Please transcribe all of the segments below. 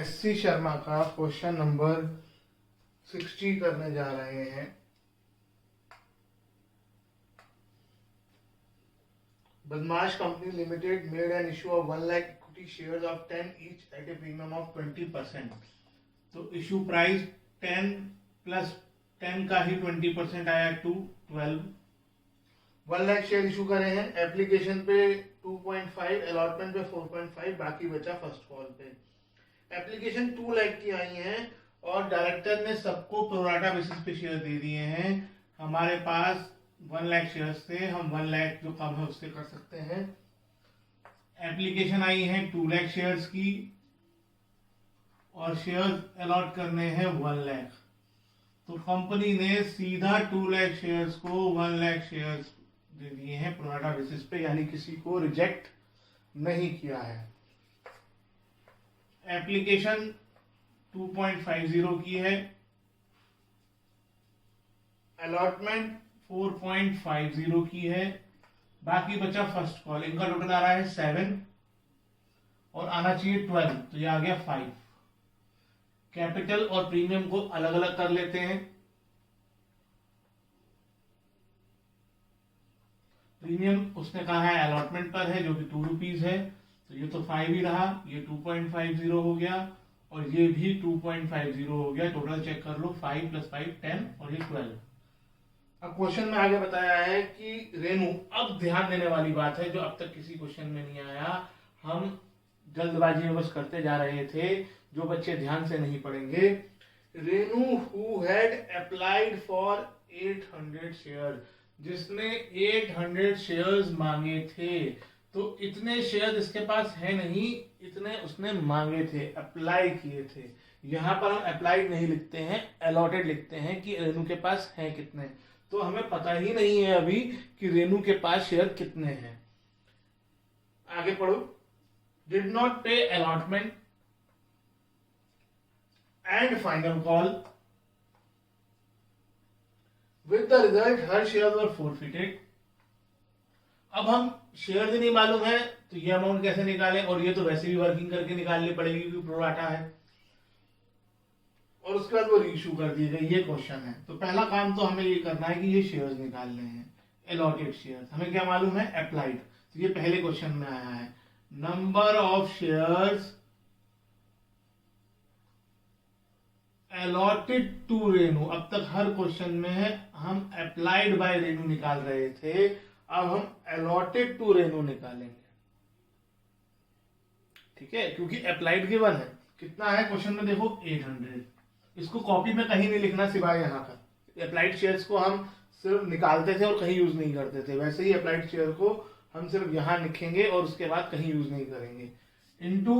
SC Sharma का question number 60 करने जा रहे हैं। बदमाश company limited made an issue of 1 lakh equity shares of 10 each eight A premium of 20%। तो इशू प्राइस 10 प्लस 10 का ही 20% आया टू 12। 1 लाख शेयर इशू करे हैं। एप्लीकेशन पे 2.5, अलॉटमेंट पे 4.5, बाकी बचा फर्स्ट कॉल पे। एप्लीकेशन 2 लाख की आई है और डायरेक्टर ने सबको प्रोराटा बेसिस पे शेयर दे दिए हैं। हमारे पास 1 लाख शेयर थे, हम 1 लाख जो कम है उससे कर सकते हैं। एप्लीकेशन आई है 2 लाख शेयर्स की और शेयर्स अलॉट करने हैं 1 लाख। तो कंपनी ने सीधा 2 लाख शेयर्स को 1 लाख शेयर्स दे दिए हैं प्रोराटा बेसिस पे, यानी किसी को रिजेक्ट नहीं किया है। एप्लीकेशन 2.50 की है, अलॉटमेंट 4.50 की है, बाकी बचा फर्स्ट कॉल। इनका टोटल आ रहा है 7 और आना चाहिए 12, तो ये आ गया 5। कैपिटल और प्रीमियम को अलग अलग कर लेते हैं। प्रीमियम उसने कहा है अलॉटमेंट पर है जो कि 2 रुपीज है, तो ये तो 5 ही रहा, ये 2.50 हो गया और ये भी 2.50 हो गया। टोटल चेक कर लो, 5 + 5 10 और ये 12। अब क्वेश्चन में आगे बताया है कि रेनू, अब ध्यान देने वाली बात है जो अब तक किसी क्वेश्चन में नहीं आया, हम जल्दबाजी में बस करते जा रहे थे, जो बच्चे ध्यान से नहीं पढ़ेंगे। Renu who had applied for 800 share, जिसने 800 शेयर्स मांगे थे, तो इतने शेयर्स इसके पास है नहीं, इतने उसने मांगे थे, अप्लाई किए थे। यहां पर हम अप्लाइड नहीं लिखते हैं, अलॉटेड लिखते हैं कि रेनू के पास है कितने। तो हमें पता ही नहीं है अभी कि रेनू के पास शेयर कितने हैं। आगे पढ़ो। डिड नॉट पे allotment and final call with the result her share were forfeited. अब हम शेयर ही नहीं मालूम है तो ये अमाउंट कैसे निकालें, और ये तो वैसे भी वर्किंग करके निकालनी पड़ेगी क्योंकि प्रोराटा है, और उसके बाद वो रीइशू कर दिए गए। ये क्वेश्चन है, तो पहला काम तो हमें ये करना है कि ये शेयर्स निकालने हैं, अलॉटेड शेयर्स। हमें क्या मालूम है, अप्लाइड, तो ये पहले क्वेश्चन में आया है। Number of shares allotted to Renu. अब तक हर क्वेश्चन में हम अप्लाइड बाय रेनू निकाल रहे थे, अब हम अलॉटेड टू रेनू निकालेंगे। ठीक है, क्योंकि अप्लाइड गिवन है। कितना है क्वेश्चन में देखो, 800। इसको कॉपी में कहीं नहीं लिखना सिवाय यहाँ का। अप्लाइड शेयर्स को हम सिर्फ निकालते थे और कहीं यूज नहीं करते थे, वैसे ही अप्लाइड शेयर को हम सिर्फ यहां लिखेंगे और उसके बाद कहीं यूज नहीं करेंगे। इनटू,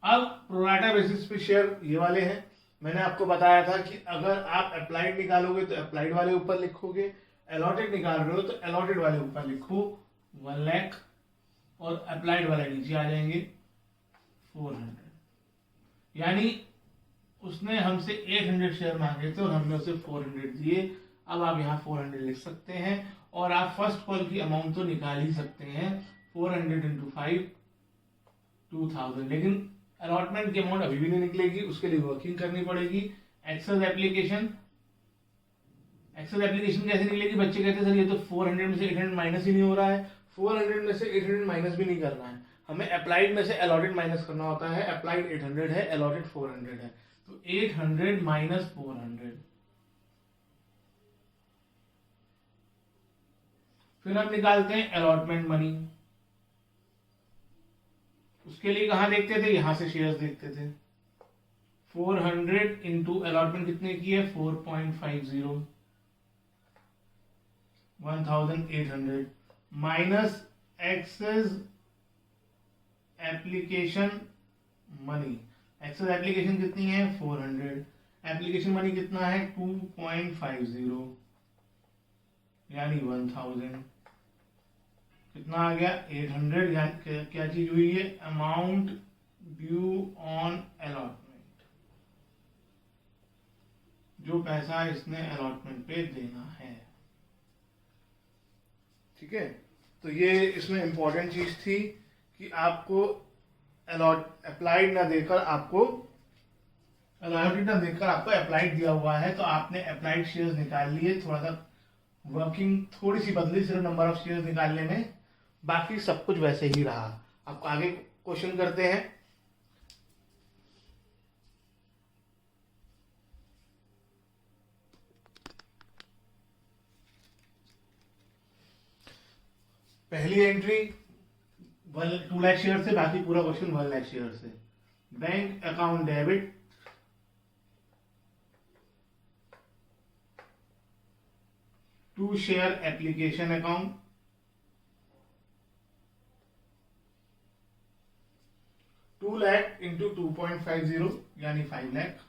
अब प्रोराटा बेसिस पे शेयर ये वाले हैं। मैंने आपको बताया था कि अगर आप अप्लाइड निकालोगे तो अप्लाइड वाले ऊपर लिखोगे, अलॉटेड निकाल रहे हो तो अलॉटेड वाले ऊपर लिखो 1 लाख, और अप्लाइड वाले नीचे आ जाएंगे 400। यानी उसने हमसे 800 शेयर मांगे थे और हमने उसे 400 दिए। अब आप यहाँ 400 लिख सकते हैं और आप फर्स्ट कॉल की अमाउंट तो निकाल ही सकते हैं। 400 × 5 2000, लेकिन अलॉटमेंट की अमाउंट अभी भी नहीं निकलेगी, उसके लिए वर्किंग करनी पड़ेगी। एक्सेल एप्लीकेशन कैसे निकलेगी? बच्चे कहते हैं सर ये तो 400 में से 800 माइनस ही नहीं हो रहा है। 400 में से 800 माइनस भी नहीं करना है, हमें अप्लाइड में से अलॉटेड माइनस करना होता है। अप्लाइड 800 है, अलॉटेड 400 है, तो 800 माइनस 400। फिर हम निकालते हैं अलॉटमेंट मनी। उसके लिए कहां देखते थे, यहां से शेयर्स देखते थे। 400 इंटू अलॉटमेंट कितने की है, 4.50, 1800 minus excess application money. Excess application कितनी है, 400। एप्लीकेशन मनी कितना है, 2.50 यानी 1000। कितना आ गया, 800। यानी क्या चीज हुई है, अमाउंट ड्यू ऑन अलॉटमेंट, जो पैसा इसने अलॉटमेंट पे देना है। ठीक है, तो ये इसमें इंपॉर्टेंट चीज थी कि आपको अप्लाइड ना देकर आपको अलॉटेड ना देकर आपको अप्लाइड दिया हुआ है, तो आपने अप्लाइड शेयर्स निकाल लिए। थोड़ा सा वर्किंग थोड़ी सी बदली सिर्फ नंबर ऑफ शेयर्स निकालने में, बाकी सब कुछ वैसे ही रहा। आपको आगे क्वेश्चन करते हैं। पहली एंट्री 2 लाख शेयर से, बाकी पूरा क्वेश्चन 1 लाख शेयर से। Bank account debit to share application account, 2 lakh into 2.50 यानी 5 lakh,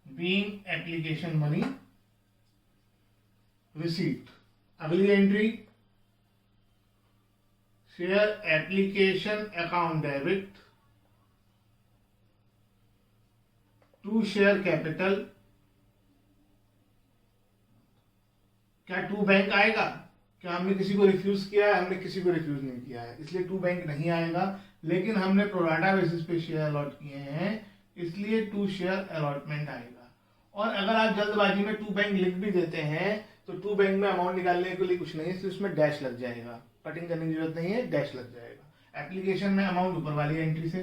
being application money receipt. अगली entry share application account debit to share capital. क्या टू बैंक आएगा? क्या हमने किसी को रिफ्यूज किया है? हमने किसी को रिफ्यूज नहीं किया है, इसलिए टू बैंक नहीं आएगा। लेकिन हमने प्रोराटा बेसिस पे शेयर अलॉट किए हैं, इसलिए टू शेयर अलॉटमेंट आएगा। और अगर आप जल्दबाजी में टू बैंक लिख भी देते हैं तो टू बैंक में अमाउंट निकालने के लिए कुछ नहीं है, इसलिए उसमें डैश लग जाएगा। कटिंग करने की जरूरत नहीं है, डैश लग जाएगा। एप्लीकेशन में अमाउंट ऊपर वाली एंट्री से,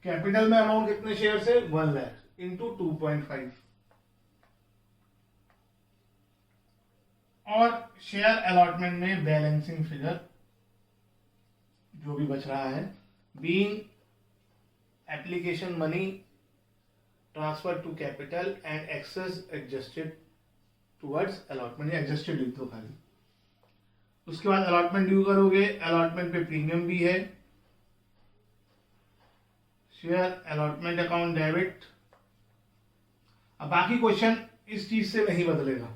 कैपिटल में अमाउंट कितने शेयर से? 1 लाख इंटू 2.5, और शेयर अलॉटमेंट में बैलेंसिंग फिगर जो भी बच रहा है, being application money transfer to capital and excess adjusted towards allotment, adjusted लिख दो खाली। उसके बाद अलॉटमेंट ड्यू करोगे, अलॉटमेंट पे प्रीमियम भी है, शेयर अलॉटमेंट अकाउंट डेबिट। अब बाकी क्वेश्चन इस चीज से नहीं बदलेगा,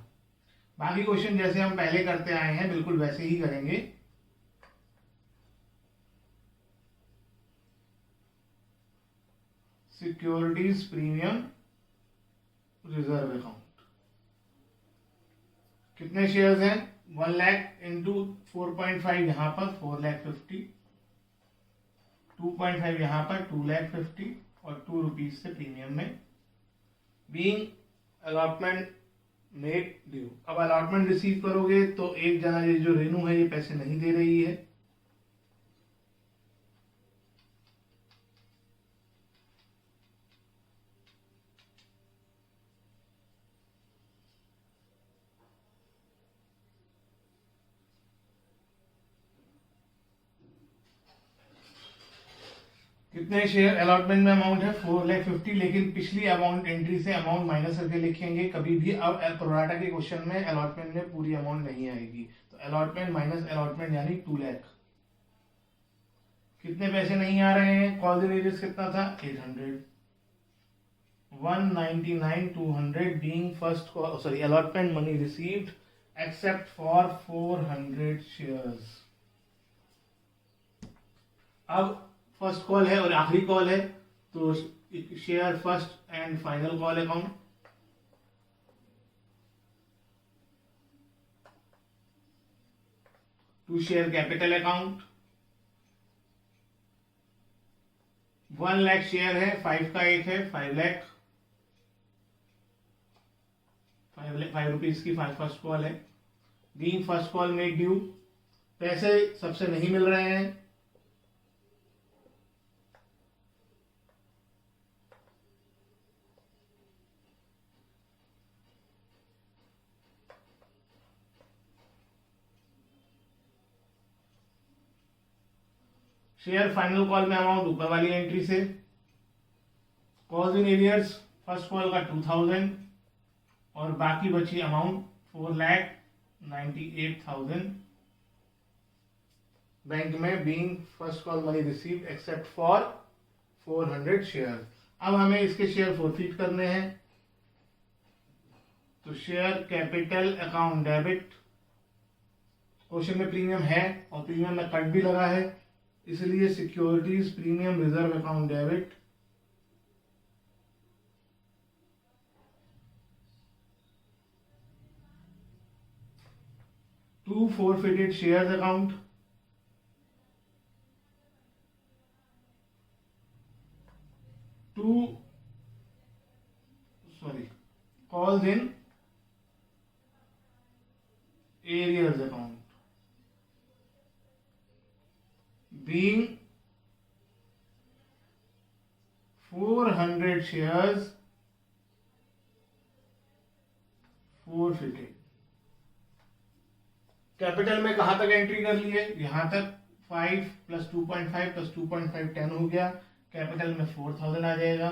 बाकी क्वेश्चन जैसे हम पहले करते आए हैं बिल्कुल वैसे ही करेंगे। सिक्योरिटीज प्रीमियम रिजर्व अकाउंट, कितने शेयर्स हैं? 1 लाख इंटू 4.5 यहां पर 4 लाख 50, 2.5 यहां पर 2 लाख 50 और 2 रुपीज से प्रीमियम में, बीइंग अलॉटमेंट मेड ड्यू। अब अलॉटमेंट रिसीव करोगे तो एक जना ये जो रेनू है ये पैसे नहीं दे रही है, कितने शेयर अलॉटमेंट में अमाउंट है 4 लाख 50, लेकिन पिछली अमाउंट एंट्री से अमाउंट माइनस करके लिखेंगे कभी भी। अब प्रोराटा के क्वेश्चन में अलॉटमेंट में पूरी अमाउंट नहीं आएगी, तो अलॉटमेंट माइनस अलॉटमेंट यानी 2 लाख। कितने पैसे नहीं आ रहे हैं? कॉल एरियर्स कितना था? 800, 199 200 being first call, sorry allotment money received except for 400 shares. अब फर्स्ट कॉल है और आखिरी कॉल है, तो share first and final call account, to share capital account, 1 lakh share है, 5 का एक है, 5 लाख, 5 रुपीज की फर्स्ट कॉल है, being first call made due, पैसे सबसे नहीं मिल रहे हैं, शेयर फाइनल कॉल में अमाउंट ऊपर वाली एंट्री से, calls in arrears first call का 2000 और बाकी बची अमाउंट 4,98,000 बैंक में, being first call money received except for 400 share. अब हमें इसके शेयर फोरफीट करने हैं, तो share capital account debit, question में प्रीमियम है और प्रीमियम में कट भी लगा है, इसलिए securities premium reserve account debit 2 forfeited shares account, 2 calls in arrears account, being 400 shares forfeited. Capital में कहां तक एंट्री कर ली है? यहां तक 5 + 2.5 + 2.5 10 हो गया। कैपिटल में 4000 आ जाएगा।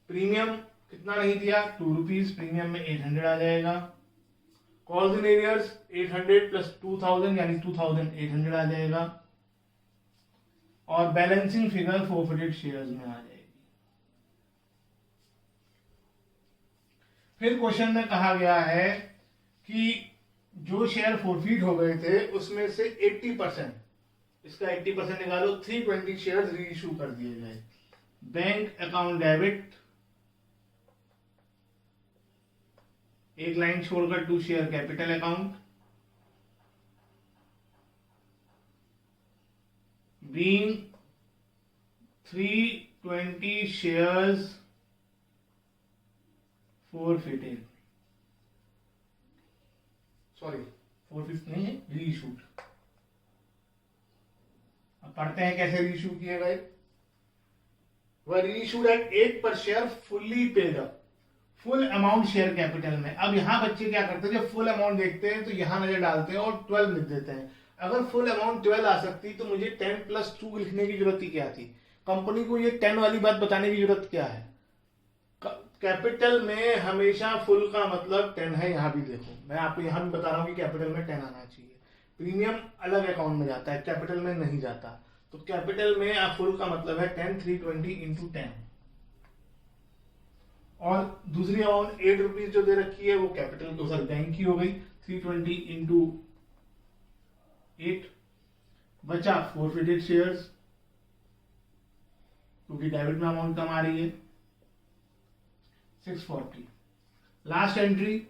प्रीमियम कितना नहीं दिया? 2 रुपीज। प्रीमियम में 800 आ जाएगा। कॉल्स इन एरियर्स 800 + 2000 यानी 2800 आ जाएगा। और बैलेंसिंग फिगर फोरफिटेड शेयर्स में आ जाएगी। फिर क्वेश्चन में कहा गया है कि जो शेयर फोरफिट हो गए थे उसमें से 80%, इसका 80% निकालो, 320 शेयर्स री इशू कर दिए गए। बैंक अकाउंट डेबिट, एक लाइन छोड़कर to share capital account, being 320 shares forfeited, sorry 450 नहीं है, री इशूड। अब पढ़ते हैं कैसे री इशू किए गए। वह री इशूड एट 8 पर share fully paid up, full amount share capital में। अब यहां बच्चे क्या करते हैं, जब फुल अमाउंट देखते हैं तो यहां नजर डालते हैं और 12 लिख देते हैं। अगर फुल अमाउंट 12 आ सकती तो मुझे 10 + 2 लिखने की जरूरत ही क्या थी? कंपनी को ये 10 वाली बात बताने की जरूरत क्या है? कैपिटल में हमेशा फुल का मतलब 10 है। यहां भी देखो, मैं आपको यहां भी बता रहा हूं कि कैपिटल में 10 आना चाहिए। प्रीमियम अलग अकाउंट में जाता है, कैपिटल में नहीं जाता। तो कैपिटल में फुल का मतलब है 10, 320 × 10। और दूसरी अमाउंट 8 रुपीज जो दे रखी है वो कैपिटल को सर बैंक की हो गई। 320 × 8 बचा फोरफिटेड शेयर्स, क्योंकि डेबिट में अमाउंट कम आ रही है, 640 लास्ट एंट्री।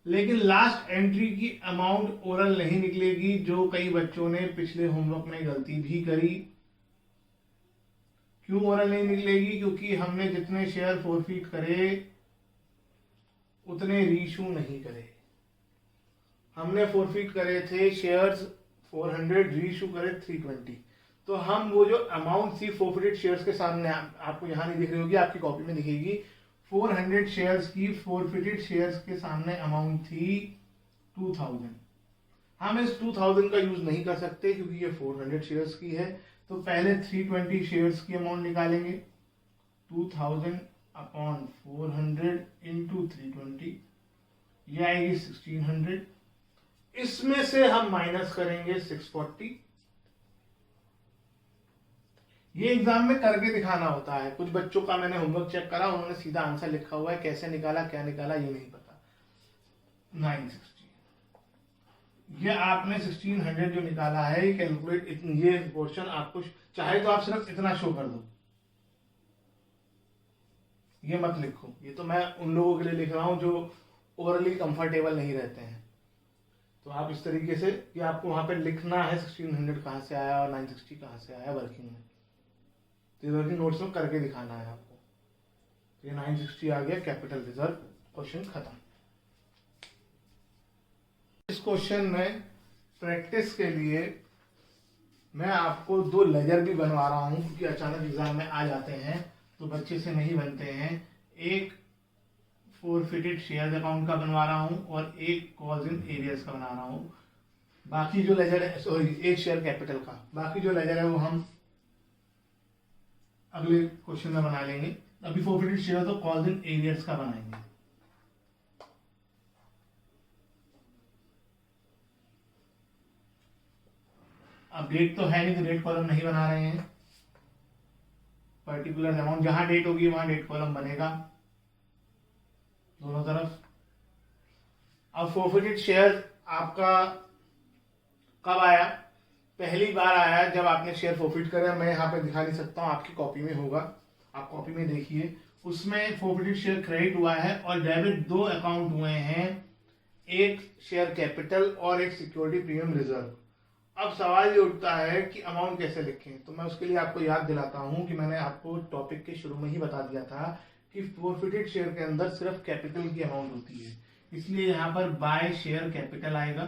लेकिन लास्ट एंट्री की अमाउंट ओरल नहीं निकलेगी, जो कई बच्चों ने पिछले होमवर्क में गलती भी करी। क्यों ओरल नहीं निकलेगी? क्योंकि हमने जितने शेयर फोरफिट करे उतने रीइशू नहीं करे। हमने फोरफिट करे थे शेयर्स 400, रीइशू करे 320। तो हम वो जो अमाउंट थी फोरफिटेड शेयर्स के सामने, आपको यहां नहीं दिख रही होगी, आपकी कॉपी में दिखेगी। 400 शेयर्स की फोरफिटेड शेयर्स के सामने अमाउंट थी 2000। हम इस 2000 का यूज नहीं कर सकते क्योंकि ये 400 शेयर्स की है। तो पहले 320 शेयर्स की अमाउंट निकालेंगे, 2000 / 400 × 320, ये आएगी 1600। इसमें से हम माइनस करेंगे 640। ये एग्जाम में करके दिखाना होता है। कुछ बच्चों का मैंने होमवर्क चेक करा, उन्होंने सीधा आंसर लिखा हुआ है, कैसे निकाला क्या निकाला ये नहीं पता। 960, ये आपने 1600 जो निकाला है, ये कैलकुलेट, ये पोर्शन आपको चाहे तो आप सिर्फ इतना शो कर दो, ये मत लिखो। ये तो मैं उन लोगों के लिए लिख रहा हूं जो ओरली कंफर्टेबल नहीं रहते हैं। तो आप इस तरीके से कि आपको वहां पे लिखना है 1600 कहां से आया और 960 कहां से आया वर्किंग में। तो वर्किंग नोट्स में करके दिखाना है आपको। ये 960 आ गया कैपिटल रिजर्व, क्वेश्चन खत्म। इस क्वेश्चन में प्रैक्टिस के लिए मैं आपको 2 लेजर भी बनवा रहा हूं, क्योंकि अचानक एग्जाम में आ जाते हैं तो बच्चे से नहीं बनते हैं। एक फोरफिटेड शेयर अकाउंट का बनवा रहा हूं और एक कॉल्स इन एरियर्स का बना रहा हूं। बाकी जो लेजर है, सॉरी, एक शेयर कैपिटल का, बाकी जो लेजर है वो हम अगले क्वेश्चन में बना लेंगे। अभी फोरफिटेड शेयर तो कॉल्स इन एरियर्स का बनाएंगे। अब डेट तो है नहीं, तो डेट कॉलम नहीं बना रहे हैं। पर्टिकुलर अमाउंट जहां डेट होगी वहां डेट कॉलम बनेगा दोनों तरफ। अब फोरफिटेड शेयर आपका कब आया? पहली बार आया जब आपने शेयर फोरफिट करा। मैं यहाँ पे दिखा नहीं सकता हूँ, आपकी कॉपी में होगा, आप कॉपी में देखिए। उसमें फोरफिटेड शेयर क्रेडिट हुआ है और डेबिट 2 अकाउंट हुए हैं, एक शेयर कैपिटल और एक सिक्योरिटी प्रीमियम रिजर्व। अब सवाल ये उठता है कि अमाउंट कैसे लिखें, तो मैं उसके लिए आपको याद दिलाता हूं कि मैंने आपको टॉपिक के शुरू में ही बता दिया था कि फोरफिटेड शेयर के अंदर सिर्फ कैपिटल की अमाउंट होती है, इसलिए यहाँ पर बाय शेयर कैपिटल आएगा।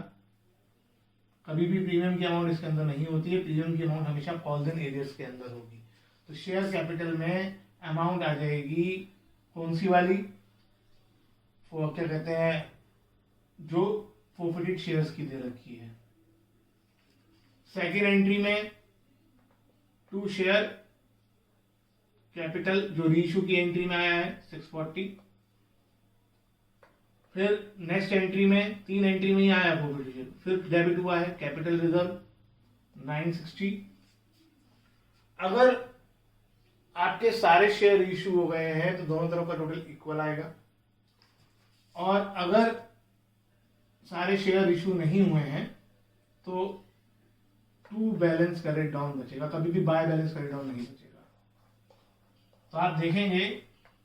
कभी भी प्रीमियम की अमाउंट इसके अंदर नहीं होती है, प्रीमियम की अमाउंट हमेशा कॉल्स एंड एरियर्स के अंदर होगी। तो शेयर कैपिटल में अमाउंट आ जाएगी कौन सी वाली, वो क्या कहते हैं, जो फोरफिटेड शेयर्स की दे रखी है। सेकेंड एंट्री में 2 शेयर कैपिटल जो रीइश्यू की एंट्री में आया है 640। फिर नेक्स्ट एंट्री में 3 एंट्री में ही आया फोरफिटेड शेयर, फिर डेबिट हुआ है कैपिटल रिजर्व 960। अगर आपके सारे शेयर रीइश्यू हो गए हैं तो दोनों तरफ का टोटल इक्वल आएगा, और अगर सारे शेयर इशू नहीं हुए हैं तो 2 बैलेंस करेक्ट डाउन बचेगा, कभी भी बाय बैलेंस करेक्ट डाउन नहीं बचेगा। तो आप देखेंगे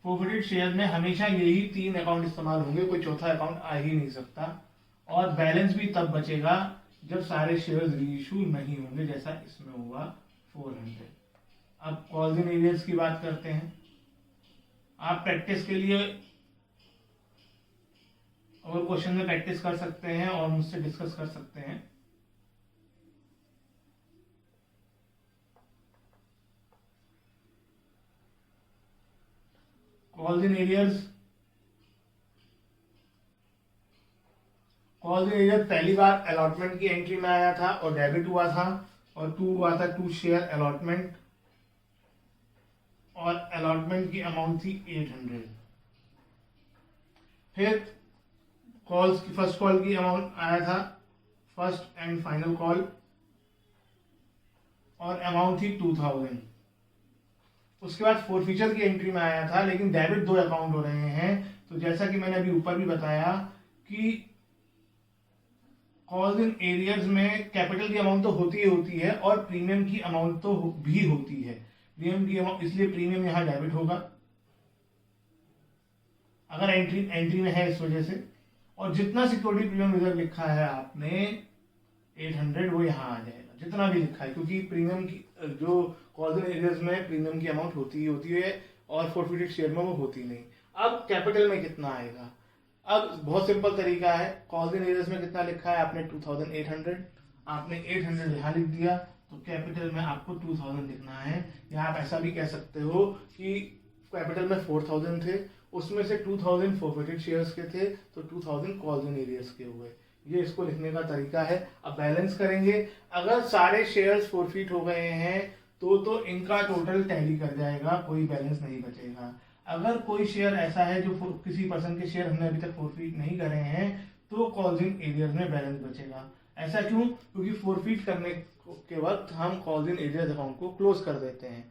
फोरफिटेड शेयर में हमेशा यही 3 अकाउंट इस्तेमाल होंगे, कोई चौथा अकाउंट आ ही नहीं सकता, और बैलेंस भी तब बचेगा जब सारे शेयर रीइश्यू नहीं होंगे, जैसा इसमें हुआ 400। अब कॉल्स एंड एरियर्स की बात करते हैं। आप प्रैक्टिस के लिए और क्वेश्चन में प्रैक्टिस कर सकते हैं और मुझसे डिस्कस कर सकते हैं। कॉल्स एंड एरियर्स, पहली बार अलॉटमेंट की एंट्री में आया था और डेबिट हुआ था, और 2 हुआ था 2 शेयर अलॉटमेंट, और अलॉटमेंट की अमाउंट थी 800। फिर कॉल्स की फर्स्ट कॉल की अमाउंट आया था फर्स्ट एंड फाइनल कॉल, और अमाउंट थी 2000। उसके बाद फोरफीचर की एंट्री में आया था, लेकिन डेबिट 2 अकाउंट हो रहे हैं। तो जैसा कि मैंने अभी ऊपर भी बताया कि कॉल्स एंड एरियर्स में कैपिटल की अमाउंट तो होती ही होती है और प्रीमियम की अमाउंट तो भी होती है। प्रीमियम की अमाउंट, इसलिए प्रीमियम यहां डेबिट होगा अगर एंट्री में है, इस वजह से। और जितना सिक्योरिटी प्रीमियम रिजर्व लिखा है आपने 800, वो यहाँ आ जाएगा, जितना भी लिखा है, क्योंकि प्रीमियम की जो कॉल्स एंड एरियर्स में प्रीमियम की अमाउंट होती ही होती है और फोरफिटेड शेयर में वो होती नहीं। अब कैपिटल में कितना आएगा, अब बहुत सिंपल तरीका है। कॉल्स एंड एरियर्स में कितना लिखा है आपने 2800, आपने 800 यहाँ लिख दिया, तो कैपिटल में आपको 2000 लिखना है। या आप ऐसा भी कह सकते हो कि कैपिटल में 4000 थे, उसमें से 2000 फोरफिटेड शेयर्स के थे, तो 2000 कॉल्स एंड एरियर्स के हुए। ये इसको लिखने का तरीका है। अब बैलेंस करेंगे, अगर सारे शेयर्स फोरफिट हो गए हैं तो इनका टोटल टैली कर जाएगा, कोई बैलेंस नहीं बचेगा। अगर कोई शेयर ऐसा है जो किसी पर्सन के शेयर हमने अभी तक फोरफिट नहीं करे हैं, तो कॉल्स एंड एरियर्स में बैलेंस बचेगा। ऐसा क्यों? क्योंकि फोरफिट करने के वक्त हम कॉल्स एंड एरियर्स अकाउंट को क्लोज कर देते हैं,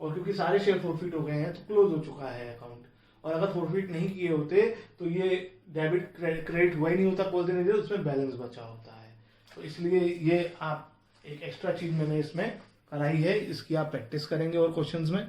और क्योंकि सारे शेयर फोरफिट हो गए हैं तो क्लोज हो चुका है अकाउंट। और अगर फोरफिट नहीं किए होते तो ये डेबिट क्रेडिट हुआ ही नहीं होता कॉल्स एंड एरियर्स, उसमें बैलेंस बचा होता है। तो इसलिए ये आप एक एक्स्ट्रा चीज मैंने इसमें कराई है, इसकी आप प्रैक्टिस करेंगे और क्वेश्चंस में।